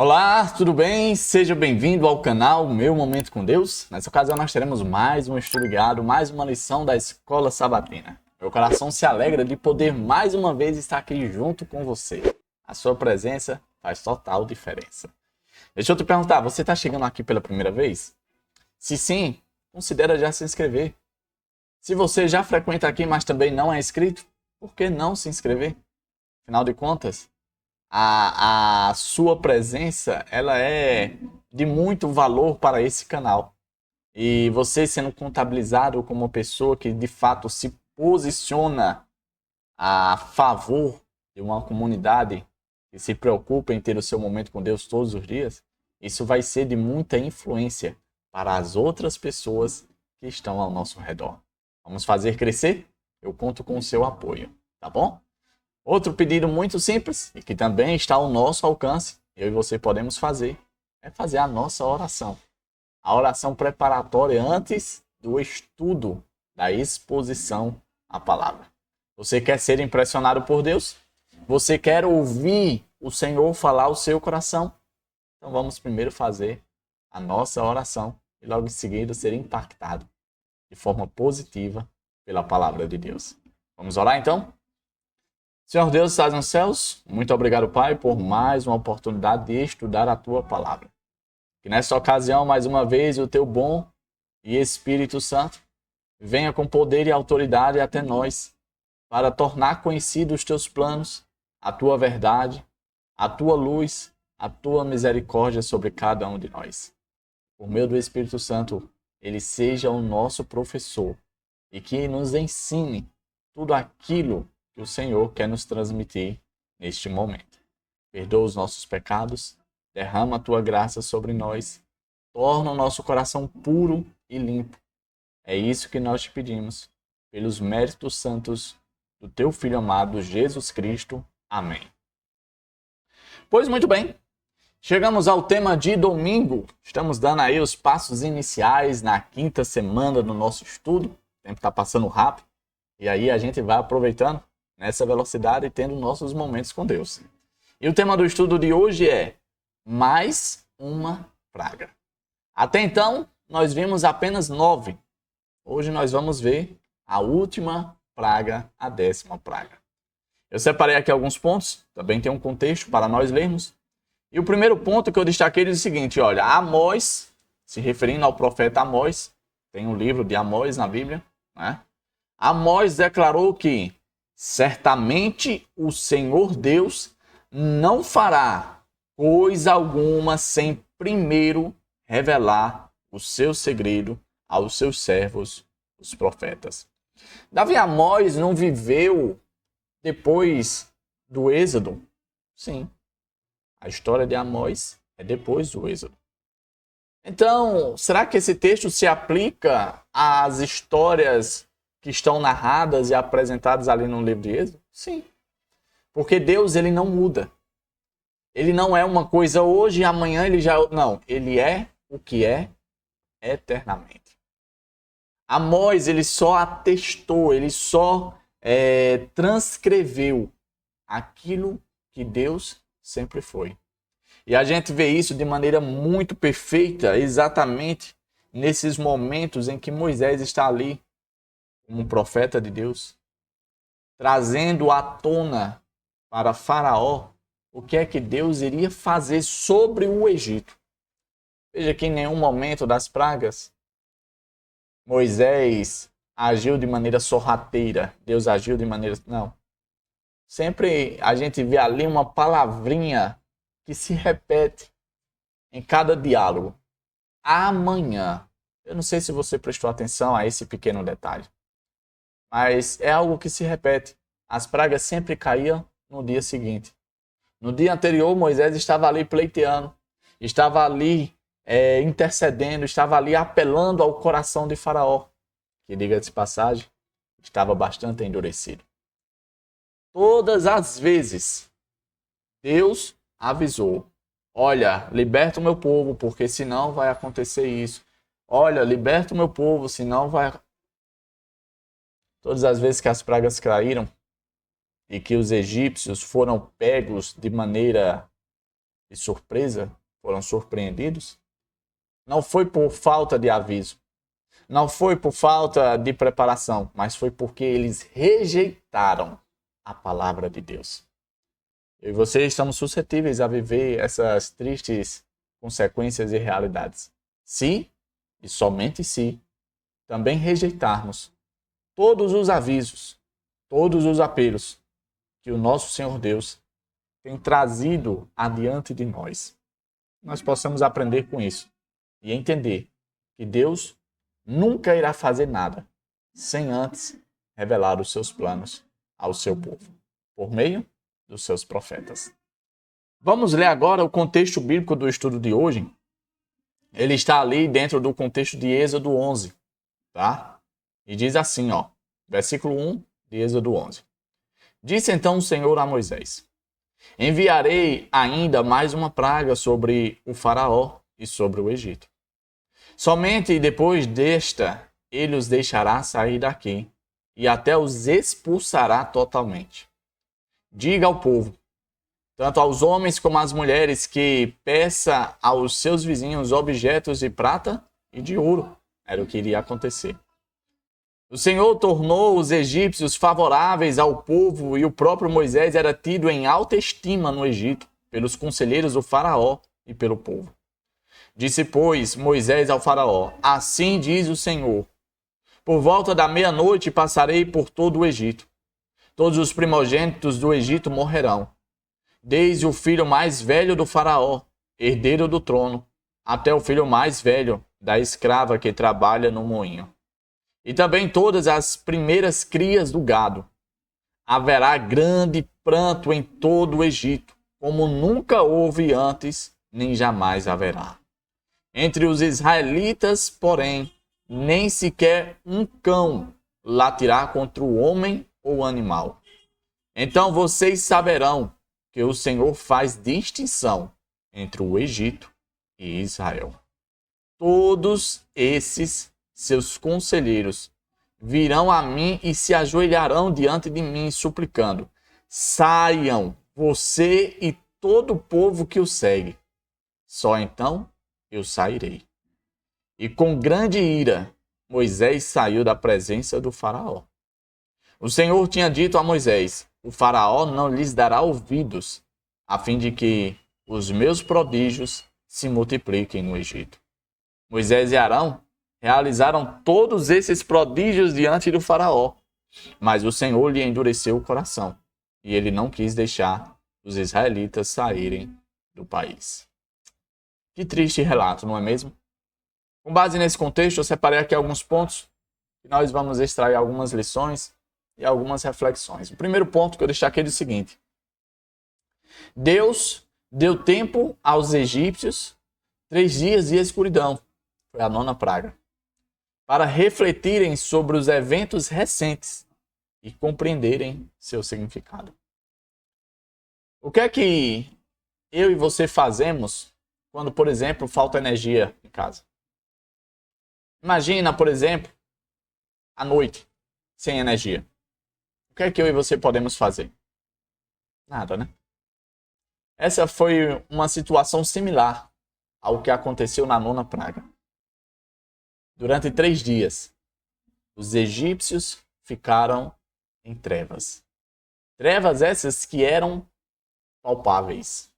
Olá, tudo bem? Seja bem-vindo ao canal Meu Momento com Deus. Nessa ocasião nós teremos mais um estudo guiado, mais uma lição da Escola Sabatina. Meu coração se alegra de poder mais uma vez estar aqui junto com você. A sua presença faz total diferença. Deixa eu te perguntar, você está chegando aqui pela primeira vez? Se sim, considera já se inscrever. Se você já frequenta aqui, mas também não é inscrito, por que não se inscrever? Afinal de contas, a sua presença ela é de muito valor para esse canal. E você sendo contabilizado como uma pessoa que de fato se posiciona a favor de uma comunidade que se preocupa em ter o seu momento com Deus todos os dias, isso vai ser de muita influência para as outras pessoas que estão ao nosso redor. Vamos fazer crescer? Eu conto com o seu apoio, tá bom? Outro pedido muito simples e que também está ao nosso alcance, eu e você podemos fazer, é fazer a nossa oração. A oração preparatória antes do estudo da exposição à palavra. Você quer ser impressionado por Deus? Você quer ouvir o Senhor falar ao seu coração? Então vamos primeiro fazer a nossa oração e logo em seguida ser impactado de forma positiva pela palavra de Deus. Vamos orar então? Senhor Deus, estás nos céus, muito obrigado, Pai, por mais uma oportunidade de estudar a Tua palavra. Que nesta ocasião, mais uma vez, o Teu bom e Espírito Santo venha com poder e autoridade até nós, para tornar conhecidos os Teus planos, a Tua verdade, a Tua luz, a Tua misericórdia sobre cada um de nós. Por meio do Espírito Santo, Ele seja o nosso professor e que nos ensine tudo aquilo que o Senhor quer nos transmitir neste momento. Perdoa os nossos pecados, derrama a Tua graça sobre nós, torna o nosso coração puro e limpo. É isso que nós te pedimos, pelos méritos santos do Teu Filho amado, Jesus Cristo. Amém. Pois muito bem, chegamos ao tema de domingo. Estamos dando aí os passos iniciais na quinta semana do nosso estudo. O tempo está passando rápido. E aí a gente vai aproveitando nessa velocidade e tendo nossos momentos com Deus. E o tema do estudo de hoje é mais uma praga. Até então, nós vimos apenas 9. Hoje nós vamos ver a última praga, a 10ª praga. Eu separei aqui alguns pontos, também tem um contexto para nós lermos. E o primeiro ponto que eu destaquei diz o seguinte, olha, Amós, se referindo ao profeta Amós, tem um livro de Amós na Bíblia, né? Amós declarou que certamente o Senhor Deus não fará coisa alguma sem primeiro revelar o seu segredo aos seus servos, os profetas. Davi Amós não viveu depois do Êxodo? Sim. A história de Amós é depois do Êxodo. Então, será que esse texto se aplica às histórias que estão narradas e apresentadas ali no livro de Êxodo? Sim. Porque Deus, ele não muda. Ele não é uma coisa hoje e amanhã ele já... Não, ele é o que é eternamente. Amós, ele só atestou, ele só transcreveu aquilo que Deus sempre foi. E a gente vê isso de maneira muito perfeita, exatamente nesses momentos em que Moisés está ali, como profeta de Deus, trazendo à tona para Faraó o que é que Deus iria fazer sobre o Egito. Veja que em nenhum momento das pragas Moisés agiu de maneira sorrateira, Deus agiu de maneira... Não. Sempre a gente vê ali uma palavrinha que se repete em cada diálogo. Amanhã. Eu não sei se você prestou atenção a esse pequeno detalhe. Mas é algo que se repete. As pragas sempre caíam no dia seguinte. No dia anterior, Moisés estava ali pleiteando, estava ali intercedendo, estava ali apelando ao coração de Faraó, que, diga-se de passagem, estava bastante endurecido. Todas as vezes, Deus avisou, olha, liberta o meu povo, porque senão vai acontecer isso. Olha, liberta o meu povo, senão vai... Todas as vezes que as pragas caíram e que os egípcios foram pegos de maneira de surpresa, foram surpreendidos, não foi por falta de aviso, não foi por falta de preparação, mas foi porque eles rejeitaram a palavra de Deus. Eu e você estamos suscetíveis a viver essas tristes consequências e realidades. Se, e somente se, também rejeitarmos todos os avisos, todos os apelos que o nosso Senhor Deus tem trazido adiante de nós. Nós possamos aprender com isso e entender que Deus nunca irá fazer nada sem antes revelar os seus planos ao seu povo, por meio dos seus profetas. Vamos ler agora o contexto bíblico do estudo de hoje. Ele está ali dentro do contexto de Êxodo 11, tá? E diz assim, ó, versículo 1 de Êxodo 11. Disse então o Senhor a Moisés: enviarei ainda mais uma praga sobre o faraó e sobre o Egito. Somente depois desta ele os deixará sair daqui e até os expulsará totalmente. Diga ao povo, tanto aos homens como às mulheres, que peça aos seus vizinhos objetos de prata e de ouro. Era o que iria acontecer. O Senhor tornou os egípcios favoráveis ao povo e o próprio Moisés era tido em alta estima no Egito, pelos conselheiros do faraó e pelo povo. Disse, pois, Moisés ao faraó: assim diz o Senhor, por volta da meia-noite passarei por todo o Egito. Todos os primogênitos do Egito morrerão, desde o filho mais velho do faraó, herdeiro do trono, até o filho mais velho da escrava que trabalha no moinho. E também todas as primeiras crias do gado. Haverá grande pranto em todo o Egito, como nunca houve antes, nem jamais haverá. Entre os israelitas, porém, nem sequer um cão latirá contra o homem ou animal. Então vocês saberão que o Senhor faz distinção entre o Egito e Israel. Todos esses seus conselheiros virão a mim e se ajoelharão diante de mim, suplicando: saiam, você e todo o povo que o segue. Só então eu sairei. E com grande ira, Moisés saiu da presença do faraó. O Senhor tinha dito a Moisés: o faraó não lhes dará ouvidos, a fim de que os meus prodígios se multipliquem no Egito. Moisés e Arão realizaram todos esses prodígios diante do faraó, mas o Senhor lhe endureceu o coração, e ele não quis deixar os israelitas saírem do país. Que triste relato, não é mesmo? Com base nesse contexto, eu separei aqui alguns pontos e nós vamos extrair algumas lições e algumas reflexões. O primeiro ponto que eu destaquei é o seguinte: Deus deu tempo aos egípcios 3 dias de escuridão, foi a 9ª praga, para refletirem sobre os eventos recentes e compreenderem seu significado. O que é que eu e você fazemos quando, por exemplo, falta energia em casa? Imagina, por exemplo, à noite, sem energia. O que é que eu e você podemos fazer? Nada, né? Essa foi uma situação similar ao que aconteceu na 9ª praga. Durante 3 dias, os egípcios ficaram em trevas. Trevas essas que eram palpáveis,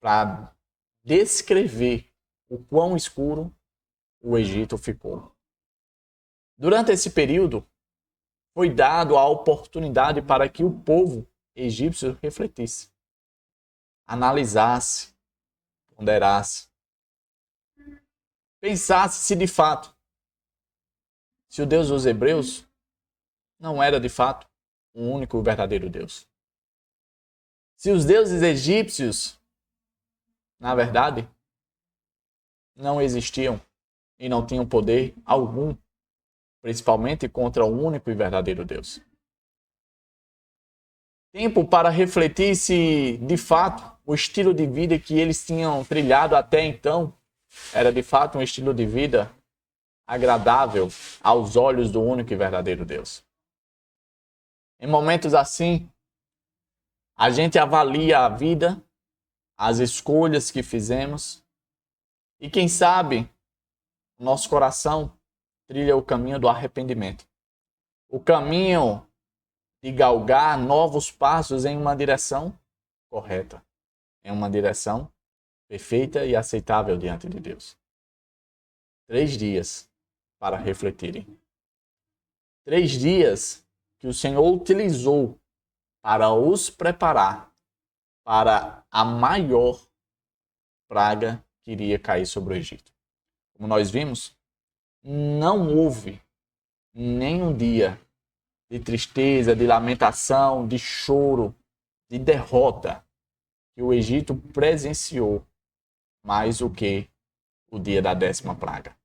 para descrever o quão escuro o Egito ficou. Durante esse período, foi dado a oportunidade para que o povo egípcio refletisse, analisasse, ponderasse, pensasse se de fato, se o Deus dos Hebreus não era de fato o único e verdadeiro Deus. Se os deuses egípcios, na verdade, não existiam e não tinham poder algum, principalmente contra o único e verdadeiro Deus. Tempo para refletir se, de fato, o estilo de vida que eles tinham trilhado até então era, de fato, um estilo de vida agradável aos olhos do único e verdadeiro Deus. Em momentos assim, a gente avalia a vida, as escolhas que fizemos. E quem sabe, nosso coração trilha o caminho do arrependimento. O caminho de galgar novos passos em uma direção correta. Em uma direção perfeita e aceitável diante de Deus. 3 dias para refletirem. 3 dias que o Senhor utilizou para os preparar para a maior praga que iria cair sobre o Egito. Como nós vimos, não houve nenhum dia de tristeza, de lamentação, de choro, de derrota que o Egito presenciou mais do que o dia da 10ª praga.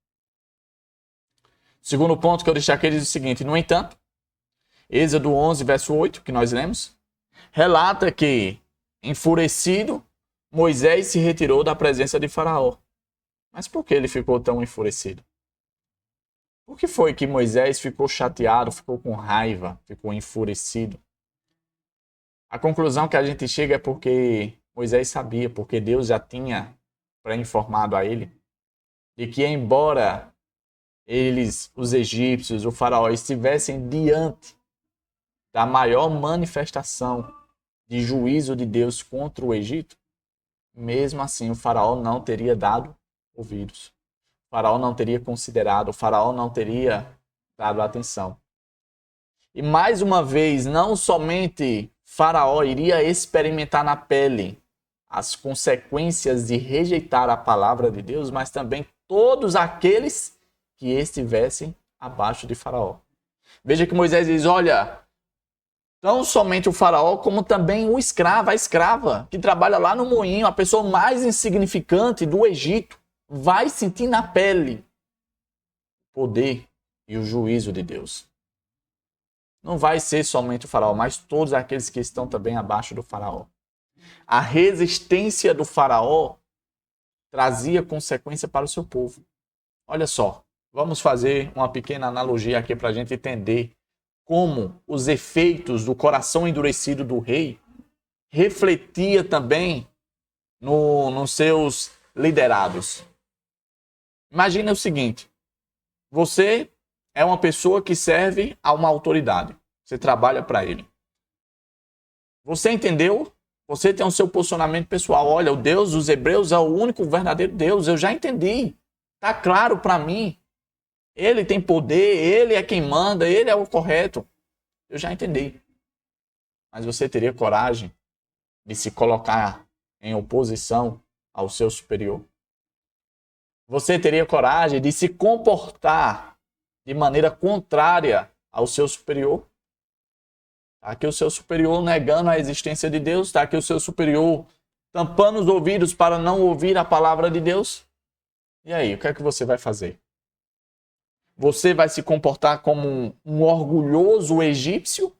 O segundo ponto que eu destaquei diz o seguinte: no entanto, Êxodo 11, verso 8, que nós lemos, relata que, enfurecido, Moisés se retirou da presença de Faraó. Mas por que ele ficou tão enfurecido? Por que foi que Moisés ficou chateado, ficou com raiva, ficou enfurecido? A conclusão que a gente chega é porque Moisés sabia, porque Deus já tinha pré-informado a ele, de que embora eles, os egípcios, o faraó, estivessem diante da maior manifestação de juízo de Deus contra o Egito, mesmo assim o faraó não teria dado ouvidos. O faraó não teria considerado, o faraó não teria dado atenção. E mais uma vez, não somente Faraó iria experimentar na pele as consequências de rejeitar a palavra de Deus, mas também todos aqueles que estivessem abaixo de Faraó. Veja que Moisés diz, olha, não somente o Faraó, como também o escravo, a escrava, que trabalha lá no moinho, a pessoa mais insignificante do Egito, vai sentir na pele o poder e o juízo de Deus. Não vai ser somente o Faraó, mas todos aqueles que estão também abaixo do Faraó. A resistência do Faraó trazia consequência para o seu povo. Olha só, vamos fazer uma pequena analogia aqui para a gente entender como os efeitos do coração endurecido do rei refletia também nos seus liderados. Imagina o seguinte, você é uma pessoa que serve a uma autoridade, você trabalha para ele. Você entendeu? Você tem o seu posicionamento pessoal, olha, o Deus dos Hebreus é o único verdadeiro Deus, eu já entendi, está claro para mim. Ele tem poder, ele é quem manda, ele é o correto. Eu já entendi. Mas você teria coragem de se colocar em oposição ao seu superior? Você teria coragem de se comportar de maneira contrária ao seu superior? Está aqui o seu superior negando a existência de Deus, está aqui o seu superior tampando os ouvidos para não ouvir a palavra de Deus. E aí, o que é que você vai fazer? Você vai se comportar como um orgulhoso egípcio?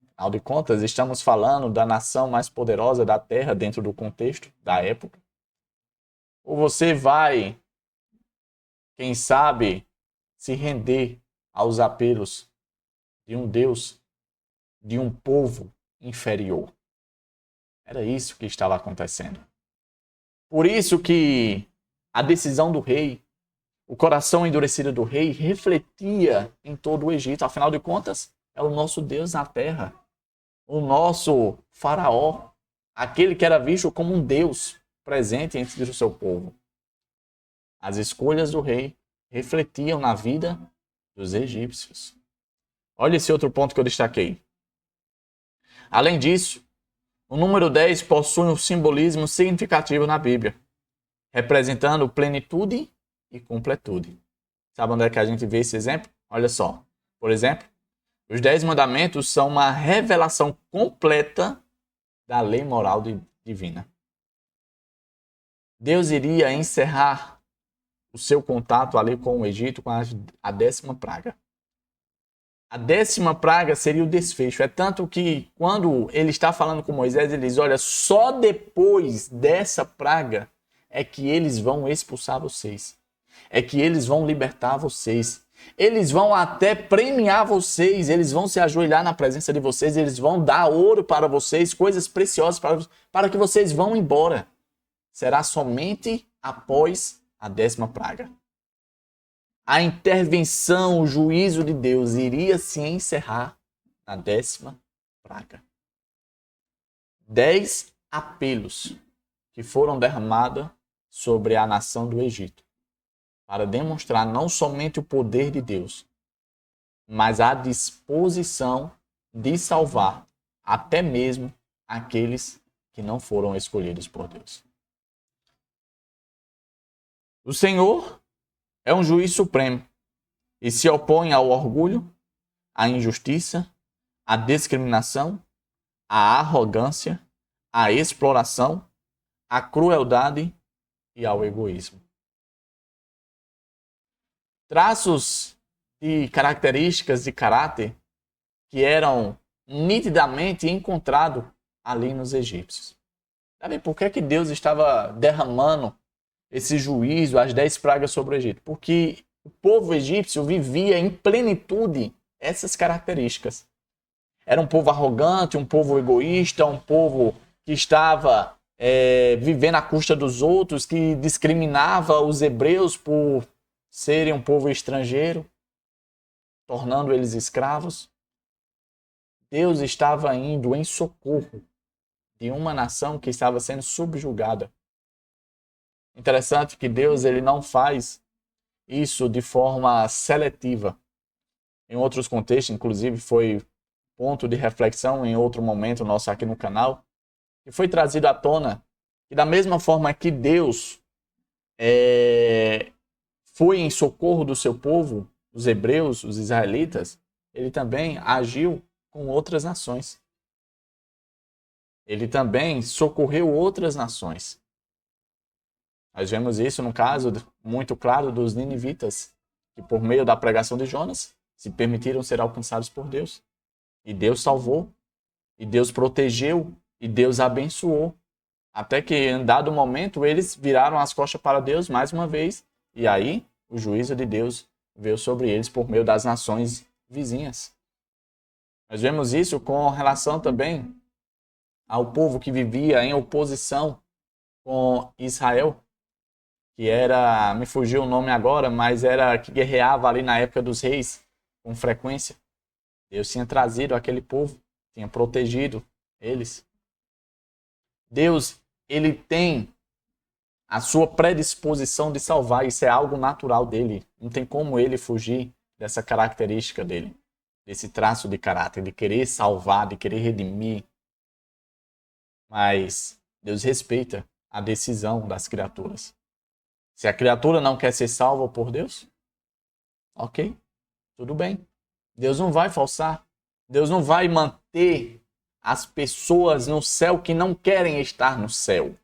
Afinal de contas, estamos falando da nação mais poderosa da terra dentro do contexto da época. Ou você vai, quem sabe, se render aos apelos de um Deus, de um povo inferior? Era isso que estava acontecendo. Por isso que a decisão do rei, o coração endurecido do rei refletia em todo o Egito. Afinal de contas, é o nosso Deus na terra. O nosso faraó. Aquele que era visto como um Deus presente entre o seu povo. As escolhas do rei refletiam na vida dos egípcios. Olha esse outro ponto que eu destaquei. Além disso, o número 10 possui um simbolismo significativo na Bíblia, representando plenitude e completude. Sabe onde é que a gente vê esse exemplo? Olha só. Por exemplo, os 10 mandamentos são uma revelação completa da lei moral divina. Deus iria encerrar o seu contato ali com o Egito com a 10ª praga. A 10ª praga seria o desfecho. É tanto que quando ele está falando com Moisés, ele diz, olha, só depois dessa praga é que eles vão expulsar vocês. É que eles vão libertar vocês. Eles vão até premiar vocês, eles vão se ajoelhar na presença de vocês, eles vão dar ouro para vocês, coisas preciosas para que vocês vão embora. Será somente após a 10ª praga. A intervenção, o juízo de Deus iria se encerrar na 10ª praga. 10 apelos que foram derramados sobre a nação do Egito, para demonstrar não somente o poder de Deus, mas a disposição de salvar até mesmo aqueles que não foram escolhidos por Deus. O Senhor é um juiz supremo e se opõe ao orgulho, à injustiça, à discriminação, à arrogância, à exploração, à crueldade e ao egoísmo. Traços e características de caráter que eram nitidamente encontrados ali nos egípcios. Sabe por que Deus estava derramando esse juízo, as 10 pragas sobre o Egito? Porque o povo egípcio vivia em plenitude essas características. Era um povo arrogante, um povo egoísta, um povo que estava vivendo à custa dos outros, que discriminava os hebreus por serem um povo estrangeiro, tornando eles escravos. Deus estava indo em socorro de uma nação que estava sendo subjugada. Interessante que Deus ele não faz isso de forma seletiva. Em outros contextos, inclusive foi ponto de reflexão em outro momento nosso aqui no canal, e foi trazido à tona que da mesma forma que Deus foi em socorro do seu povo, os hebreus, os israelitas, ele também agiu com outras nações. Ele também socorreu outras nações. Nós vemos isso no caso muito claro dos ninivitas, que por meio da pregação de Jonas, se permitiram ser alcançados por Deus. E Deus salvou, e Deus protegeu, e Deus abençoou. Até que em dado momento eles viraram as costas para Deus mais uma vez, e aí o juízo de Deus veio sobre eles por meio das nações vizinhas. Nós vemos isso com relação também ao povo que vivia em oposição com Israel, que era, me fugiu o nome agora, mas era que guerreava ali na época dos reis com frequência. Deus tinha trazido aquele povo, tinha protegido eles. Deus, ele tem a sua predisposição de salvar, isso é algo natural dele. Não tem como ele fugir dessa característica dele, desse traço de caráter, de querer salvar, de querer redimir. Mas Deus respeita a decisão das criaturas. Se a criatura não quer ser salva por Deus, ok, tudo bem. Deus não vai falsar. Deus não vai manter as pessoas no céu que não querem estar no céu.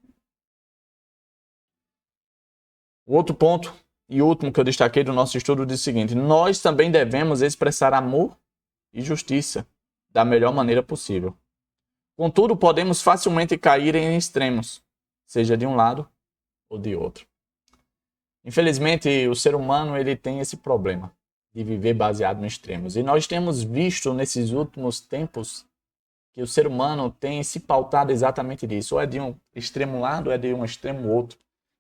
O outro ponto e último que eu destaquei do nosso estudo diz o seguinte: nós também devemos expressar amor e justiça da melhor maneira possível. Contudo, podemos facilmente cair em extremos, seja de um lado ou de outro. Infelizmente, o ser humano ele tem esse problema de viver baseado em extremos. E nós temos visto nesses últimos tempos que o ser humano tem se pautado exatamente disso. Ou é de um extremo lado, ou é de um extremo outro.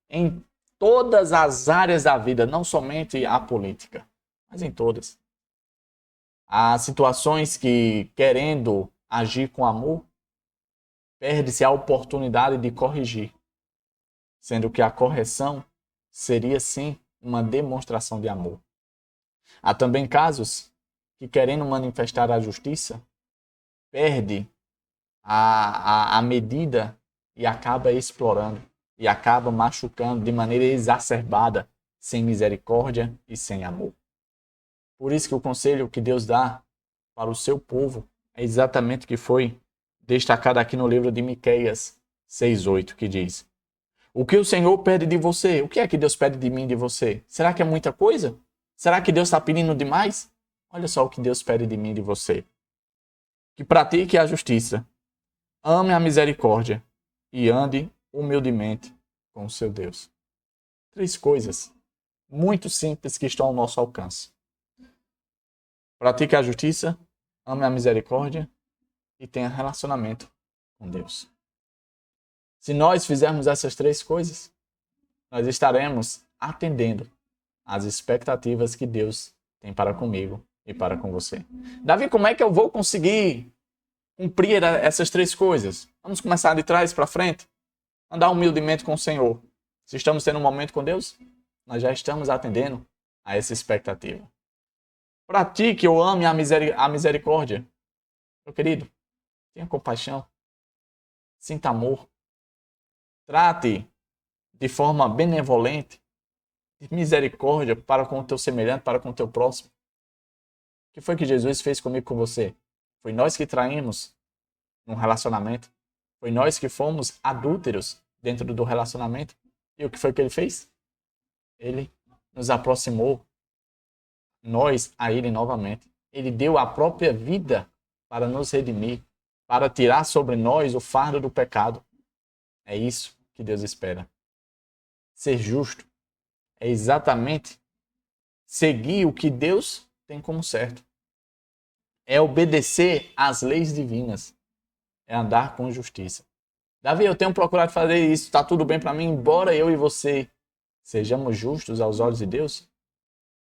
Em todas as áreas da vida, não somente a política, mas em todas. Há situações que, querendo agir com amor, perde-se a oportunidade de corrigir, sendo que a correção seria, sim, uma demonstração de amor. Há também casos que, querendo manifestar a justiça, perde a medida e acaba explorando, e acaba machucando de maneira exacerbada, sem misericórdia e sem amor. Por isso que o conselho que Deus dá para o seu povo é exatamente o que foi destacado aqui no livro de Miqueias 6:8, que diz: o que o Senhor pede de você? O que é que Deus pede de mim e de você? Será que é muita coisa? Será que Deus está pedindo demais? Olha só o que Deus pede de mim e de você. Que pratique a justiça, ame a misericórdia e ande humildemente com o seu Deus. 3 coisas muito simples que estão ao nosso alcance. pratique a justiça, ame a misericórdia e tenha relacionamento com Deus. Se nós fizermos essas 3 coisas, nós estaremos atendendo às expectativas que Deus tem para comigo e para com você. Davi, como é que eu vou conseguir cumprir essas 3 coisas? Vamos começar de trás para frente. Andar humildemente com o Senhor. Se estamos tendo um momento com Deus, nós já estamos atendendo a essa expectativa. Pratique ou ame a misericórdia. Meu querido, tenha compaixão. Sinta amor. Trate de forma benevolente, de misericórdia para com o teu semelhante, para com o teu próximo. O que foi que Jesus fez comigo, com você? Foi nós que traímos num relacionamento. Foi nós que fomos adúlteros dentro do relacionamento. E o que foi que ele fez? Ele nos aproximou, nós a ele novamente. Ele deu a própria vida para nos redimir, para tirar sobre nós o fardo do pecado. É isso que Deus espera. Ser justo é exatamente seguir o que Deus tem como certo. É obedecer às leis divinas. É andar com justiça. Davi, eu tenho procurado fazer isso, está tudo bem para mim, embora eu e você sejamos justos aos olhos de Deus.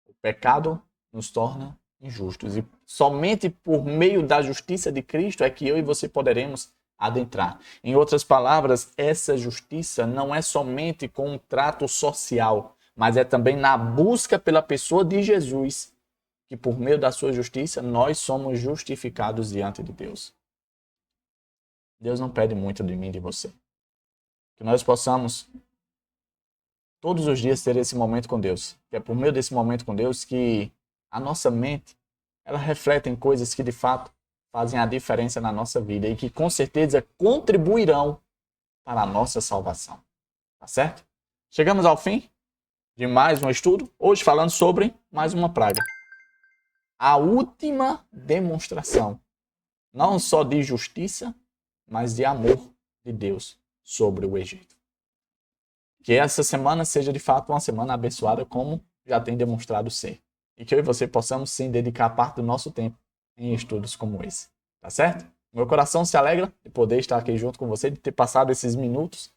O pecado nos torna injustos. E somente por meio da justiça de Cristo é que eu e você poderemos adentrar. Em outras palavras, essa justiça não é somente com um trato social, mas é também na busca pela pessoa de Jesus, que por meio da sua justiça nós somos justificados diante de Deus. Deus não pede muito de mim e de você. Que nós possamos todos os dias ter esse momento com Deus. Que é por meio desse momento com Deus que a nossa mente, ela reflete em coisas que de fato fazem a diferença na nossa vida e que com certeza contribuirão para a nossa salvação. Tá certo? Chegamos ao fim de mais um estudo, hoje falando sobre mais uma praga. A última demonstração, não só de justiça, mas de amor de Deus sobre o Egito. Que essa semana seja de fato uma semana abençoada, como já tem demonstrado ser. E que eu e você possamos sim dedicar parte do nosso tempo em estudos como esse. Tá certo? Meu coração se alegra de poder estar aqui junto com você, de ter passado esses minutos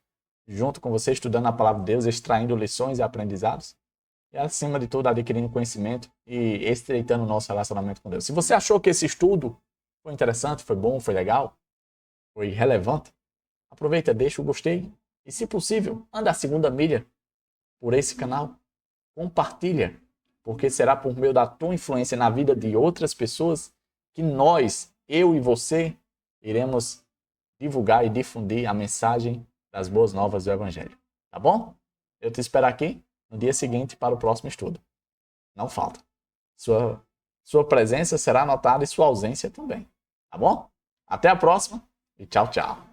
junto com você, estudando a palavra de Deus, extraindo lições e aprendizados. E acima de tudo, adquirindo conhecimento e estreitando o nosso relacionamento com Deus. Se você achou que esse estudo foi interessante, foi bom, foi legal, foi relevante, aproveita, deixa o gostei. E se possível, anda a segunda milha por esse canal. Compartilha, porque será por meio da tua influência na vida de outras pessoas que nós, eu e você, iremos divulgar e difundir a mensagem das boas novas do Evangelho. Tá bom? Eu te espero aqui no dia seguinte para o próximo estudo. Não falta. Sua presença será notada e sua ausência também. Tá bom? Até a próxima e tchau, tchau.